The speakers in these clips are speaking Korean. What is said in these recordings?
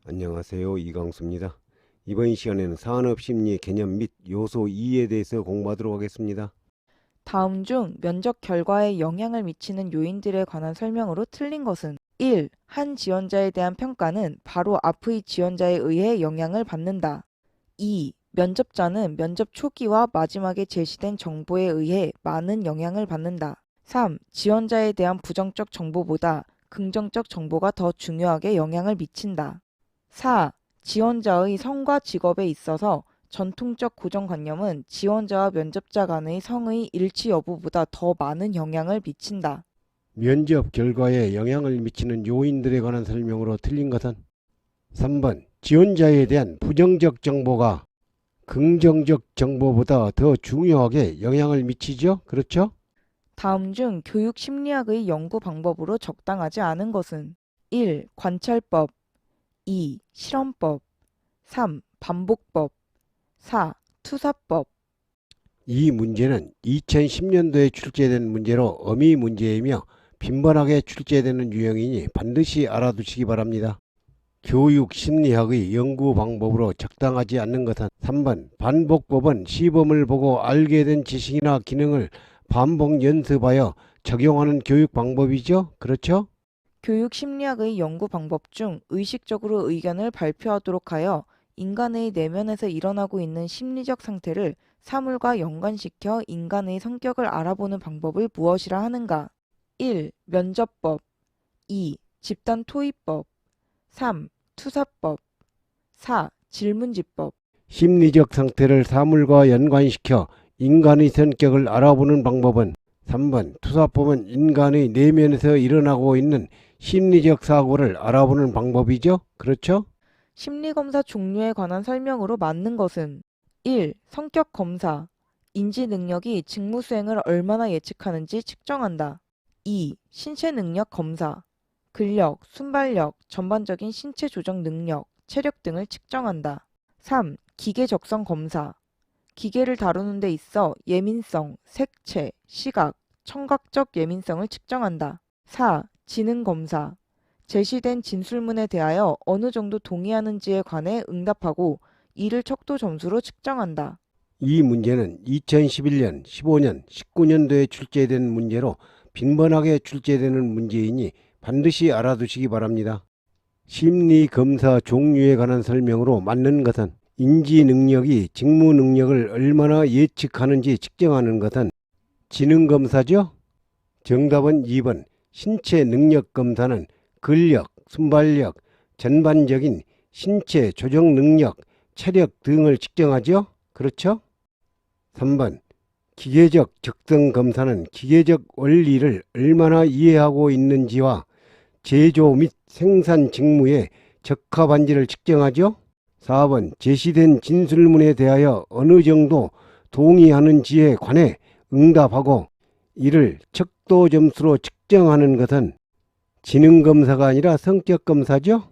안녕하세요. 이광수입니다. 이번 시간에는 산업심리 개념 및 요소 2에 대해서 공부하도록 하겠습니다. 다음 중 면접 결과에 영향을 미치는 요인들에 관한 설명으로 틀린 것은 1. 한 지원자에 대한 평가는 바로 앞의 지원자에 의해 영향을 받는다. 2. 면접자는 면접 초기와 마지막에 제시된 정보에 의해 많은 영향을 받는다. 3. 지원자에 대한 부정적 정보보다 긍정적 정보가 더 중요하게 영향을 미친다. 4. 지원자의 성과 직업에 있어서 전통적 고정관념은 지원자와 면접자 간의 성의 일치 여부보다 더 많은 영향을 미친다. 면접 결과에 영향을 미치는 요인들에 관한 설명으로 틀린 것은 3번 지원자에 대한 부정적 정보가 긍정적 정보보다 더 중요하게 영향을 미치죠? 그렇죠? 다음 중 교육 심리학의 연구 방법으로 적당하지 않은 것은 1. 관찰법 2. 실험법 3. 반복법 4. 투사법 이 문제는 2010년도에 출제된 문제로 어미 문제이며 빈번하게 출제되는 유형이니 반드시 알아두시기 바랍니다. 교육 심리학의 연구 방법으로 적당하지 않는 것은 3번 반복법은 시범을 보고 알게 된 지식이나 기능을 반복 연습하여 적용하는 교육 방법이죠. 그렇죠? 교육 심리학의 연구 방법 중 의식적으로 의견을 발표하도록 하여 인간의 내면에서 일어나고 있는 심리적 상태를 사물과 연관시켜 인간의 성격을 알아보는 방법을 무엇이라 하는가? 1. 면접법 2. 집단 토의법 3. 투사법 4. 질문지법 심리적 상태를 사물과 연관시켜 인간의 성격을 알아보는 방법은 3번 투사법은 인간의 내면에서 일어나고 있는 심리적 사고를 알아보는 방법이죠. 그렇죠? 심리검사 종류에 관한 설명으로 맞는 것은 1. 성격검사 인지 능력이 직무 수행을 얼마나 예측하는지 측정한다. 2. 신체 능력 검사 근력, 순발력, 전반적인 신체 조정 능력, 체력 등을 측정한다. 3. 기계 적성 검사 기계를 다루는 데 있어 예민성, 색채, 시각, 청각적 예민성을 측정한다. 4. 지능 검사 제시된 진술문에 대하여 어느 정도 동의하는지에 관해 응답하고 이를 척도 점수로 측정한다. 이 문제는 2011년, 15년, 19년도에 출제된 문제로 빈번하게 출제되는 문제이니 반드시 알아두시기 바랍니다. 심리검사 종류에 관한 설명으로 맞는 것은 인지 능력이 직무 능력을 얼마나 예측하는지 측정하는 것은 지능검사죠. 정답은 2번 신체 능력 검사는 근력, 순발력, 전반적인 신체 조정 능력, 체력 등을 측정하죠. 그렇죠? 3번 기계적 적성 검사는 기계적 원리를 얼마나 이해하고 있는지와 제조 및 생산 직무에 적합한지를 측정하죠. 4번 제시된 진술문에 대하여 어느 정도 동의하는지에 관해 응답하고 이를 척도 점수로 측정하는 것은 지능검사가 아니라 성격검사죠.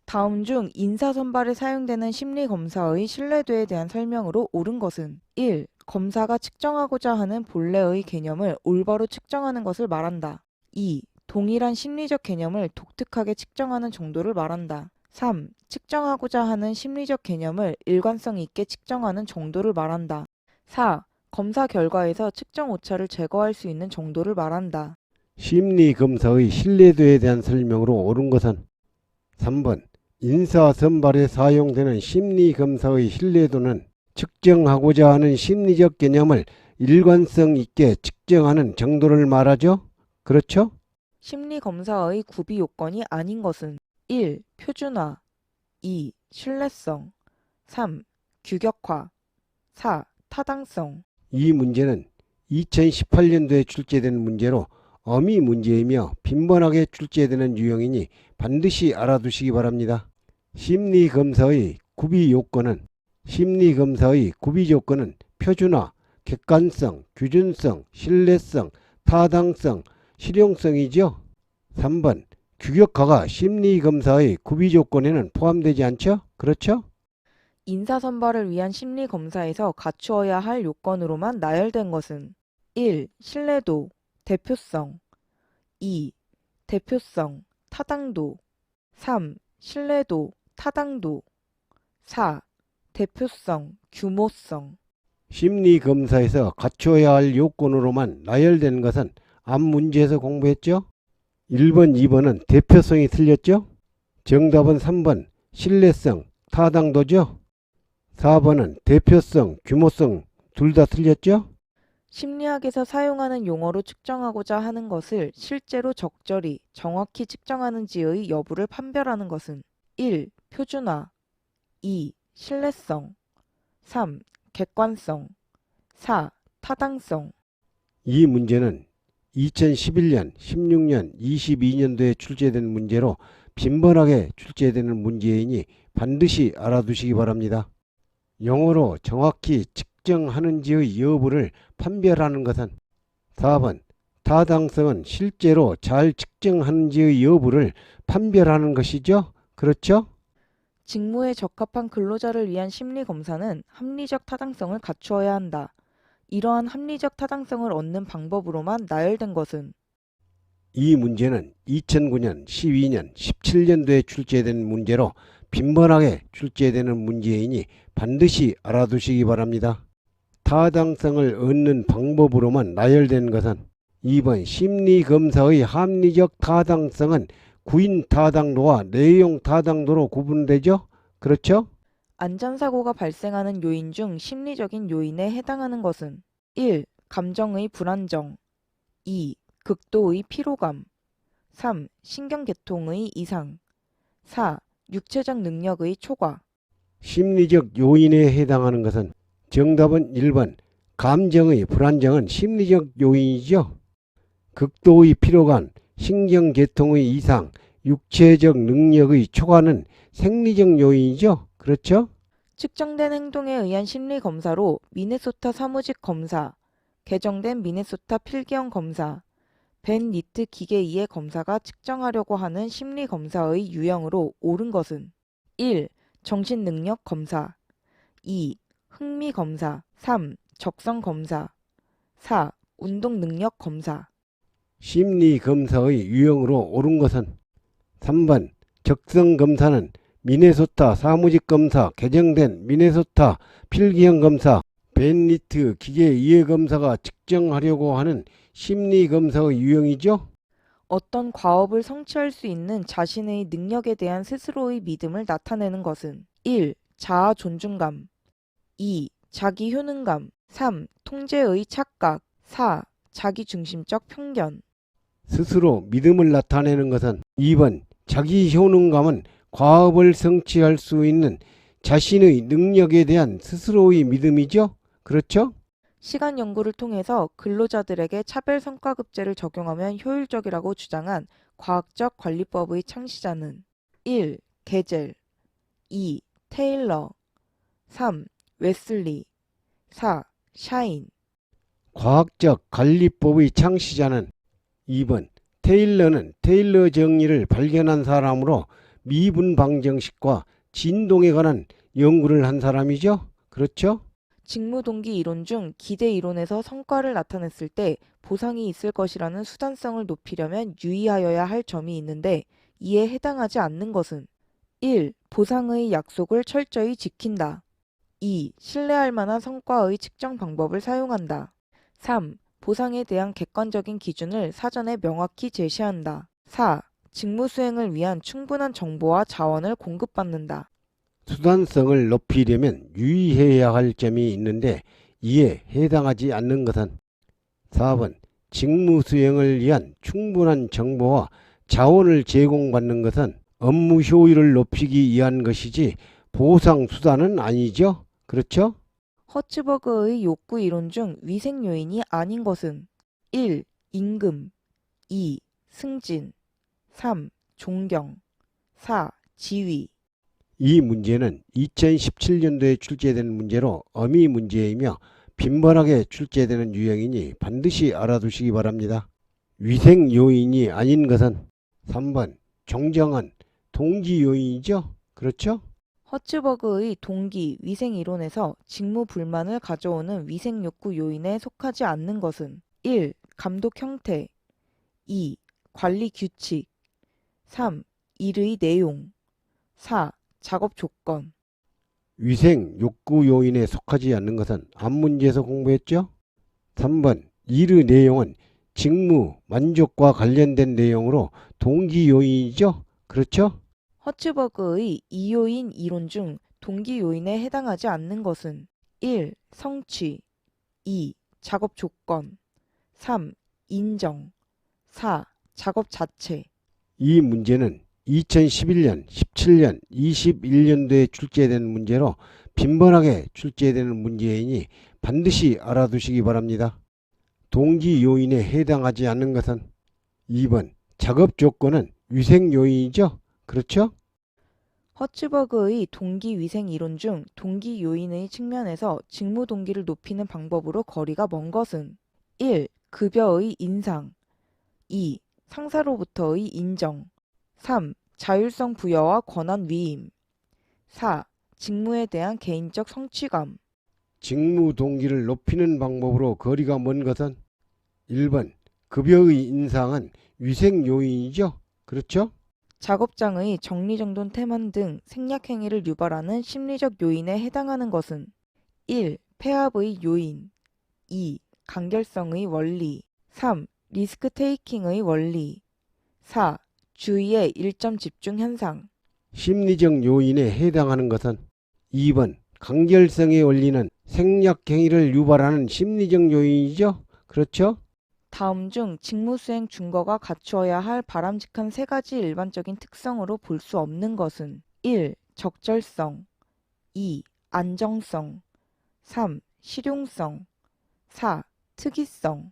다음 중 인사 선발에 사용되는 심리 검사의 신뢰도에 대한 설명으로 옳은 것은 1. 검사가 측정하고자 하는 본래의 개념을 올바로 측정하는 것을 말한다. 2. 동일한 심리적 개념을 독특하게 측정하는 정도를 말한다. 3. 측정하고자 하는 심리적 개념을 일관성 있게 측정하는 정도를 말한다. 4. 검사 결과에서 측정 오차를 제거할 수 있는 정도를 말한다. 심리검사의 신뢰도에 대한 설명으로 옳은 것은 3번 인사 선발에 사용되는 심리검사의 신뢰도는 측정하고자 하는 심리적 개념을 일관성 있게 측정하는 정도를 말하죠. 그렇죠? 심리 검사의 구비 요건이 아닌 것은 1. 표준화 2. 신뢰성 3. 규격화 4. 타당성 이 문제는 2018년도에 출제된 문제로 어미 문제이며 빈번하게 출제되는 유형이니 반드시 알아두시기 바랍니다. 심리검사의 구비 조건은 표준화, 객관성, 규준성, 신뢰성, 타당성, 실용성이죠. 3번 규격화가 심리검사의 구비 조건에는 포함되지 않죠? 그렇죠? 인사 선발을 위한 심리 검사에서 갖추어야 할 요건으로만 나열된 것은 1. 신뢰도, 대표성 2. 대표성, 타당도 3. 신뢰도, 타당도. 4. 대표성, 규모성. 심리검사에서 갖춰야 할 요건으로만 나열된 것은 앞 문제에서 공부했죠? 1번, 2번은 대표성이 틀렸죠? 정답은 3번 신뢰성, 타당도죠? 4번은 대표성, 규모성 둘 다 틀렸죠? 심리학에서 사용하는 용어로 측정하고자 하는 것을 실제로 적절히, 정확히 측정하는지의 여부를 판별하는 것은 1. 표준화 2. 신뢰성 3. 객관성 4. 타당성. 이 문제는 2011년, 16년, 22년도에 출제된 문제로 빈번하게 출제되는 문제이니 반드시 알아두시기 바랍니다. 영어로 정확히 측정하는지의 여부를 판별하는 것은 4번 타당성은 실제로 잘 측정하는지의 여부를 판별하는 것이죠. 그렇죠? 직무에 적합한 근로자를 위한 심리검사는 합리적 타당성을 갖추어야 한다. 이러한 합리적 타당성을 얻는 방법으로만 나열된 것은 이 문제는 2009년, 12년, 17년도에 출제된 문제로 빈번하게 출제되는 문제이니 반드시 알아두시기 바랍니다. 타당성을 얻는 방법으로만 나열된 것은 2번 심리검사의 합리적 타당성은 구인 타당도와 내용 타당도로 구분되죠? 그렇죠? 안전사고가 발생하는 요인 중 심리적인 요인에 해당하는 것은 1. 감정의 불안정 2. 극도의 피로감 3. 신경계통의 이상 4. 육체적 능력의 초과. 심리적 요인에 해당하는 것은 정답은 1번 감정의 불안정은 심리적 요인이죠. 극도의 피로감, 신경계통의 이상, 육체적 능력의 초과는 생리적 요인이죠. 그렇죠? 측정된 행동에 의한 심리검사로 미네소타 사무직 검사, 개정된 미네소타 필기형 검사, 벤 니트 기계 이해 검사가 측정하려고 하는 심리검사의 유형으로 옳은 것은 1. 정신능력 검사 2. 흥미검사 3. 적성검사 4. 운동능력 검사. 심리검사의 유형으로 옳은 것은 3번 적성검사는 미네소타 사무직검사, 개정된 미네소타 필기형 검사, 벤니트 기계 이해 검사가 측정하려고 하는 심리검사의 유형이죠. 어떤 과업을 성취할 수 있는 자신의 능력에 대한 스스로의 믿음을 나타내는 것은 1. 자아 존중감 2. 자기 효능감 3. 통제의 착각 4. 자기중심적 편견. 스스로 믿음을 나타내는 것은 2번 자기 효능감은 과업을 성취할 수 있는 자신의 능력에 대한 스스로의 믿음이죠. 그렇죠? 시간 연구를 통해서 근로자들에게 차별성과급제를 적용하면 효율적이라고 주장한 과학적 관리법의 창시자는 1. 게젤 2. 테일러 3. 웨슬리 4. 샤인. 과학적 관리법의 창시자는 2번 테일러는 테일러 정리를 발견한 사람으로 미분 방정식과 진동에 관한 연구를 한 사람이죠. 그렇죠? 직무동기 이론 중 기대 이론에서 성과를 나타냈을 때 보상이 있을 것이라는 수단성을 높이려면 유의하여야 할 점이 있는데 이에 해당하지 않는 것은 1. 보상의 약속을 철저히 지킨다. 2. 신뢰할 만한 성과의 측정 방법을 사용한다. 3. 보상에 대한 객관적인 기준을 사전에 명확히 제시한다. 4. 직무 수행을 위한 충분한 정보와 자원을 공급받는다. 수단성을 높이려면 유의해야 할 점이 있는데 이에 해당하지 않는 것은 4번 직무 수행을 위한 충분한 정보와 자원을 제공받는 것은 업무 효율을 높이기 위한 것이지 보상 수단은 아니죠. 그렇죠? 허츠버그의 욕구 이론 중 위생 요인이 아닌 것은 1. 임금 2. 승진 3. 존경 4. 지위. 이 문제는 2017년도에 출제된 문제로 어미 문제이며 빈번하게 출제되는 유형이니 반드시 알아두시기 바랍니다. 위생 요인이 아닌 것은 3번 정정은 동기 요인이죠. 그렇죠? 허츠버그의 동기 위생 이론에서 직무 불만을 가져오는 위생 욕구 요인에 속하지 않는 것은 1. 감독 형태 2. 관리 규칙 3. 일의 내용 4. 작업 조건. 위생 욕구 요인에 속하지 않는 것은 앞 문제에서 공부했죠? 3번 일의 내용은 직무 만족과 관련된 내용으로 동기 요인이죠? 그렇죠? 허츠버그의 이요인 이론 중 동기 요인에 해당하지 않는 것은 1. 성취 2. 작업 조건 3. 인정 4. 작업 자체. 이 문제는 2011년, 17년, 21년도에 출제된 문제로 빈번하게 출제되는 문제이니 반드시 알아두시기 바랍니다. 동기 요인에 해당하지 않는 것은 2번 작업 조건은 위생 요인이죠? 그렇죠? 허츠버그의 동기 위생 이론 중 동기 요인의 측면에서 직무 동기를 높이는 방법으로 거리가 먼 것은 1. 급여의 인상 2. 상사로부터의 인정 3. 자율성 부여와 권한 위임 4. 직무에 대한 개인적 성취감. 직무 동기를 높이는 방법으로 거리가 먼 것은 1번 급여의 인상은 위생 요인이죠? 그렇죠? 작업장의 정리정돈 태만 등 생략행위를 유발하는 심리적 요인에 해당하는 것은 1. 폐합의 요인 2. 간결성의 원리 3. 리스크 테이킹의 원리 4. 주의의 일점 집중 현상. 심리적 요인에 해당하는 것은 2번 간결성의 원리는 생략 행위를 유발하는 심리적 요인이죠? 그렇죠? 다음 중 직무 수행 준거가 갖추어야 할 바람직한 세 가지 일반적인 특성으로 볼 수 없는 것은 1. 적절성 2. 안정성 3. 실용성 4. 특이성.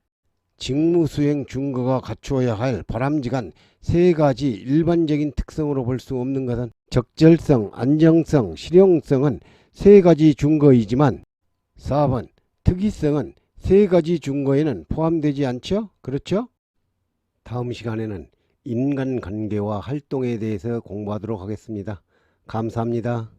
직무 수행 준거가 갖추어야 할 바람직한 세 가지 일반적인 특성으로 볼 수 없는 것은 적절성, 안정성, 실용성은 세 가지 준거이지만 4번 특이성은 세 가지 준거에는 포함되지 않죠? 그렇죠? 다음 시간에는 인간관계와 활동에 대해서 공부하도록 하겠습니다. 감사합니다.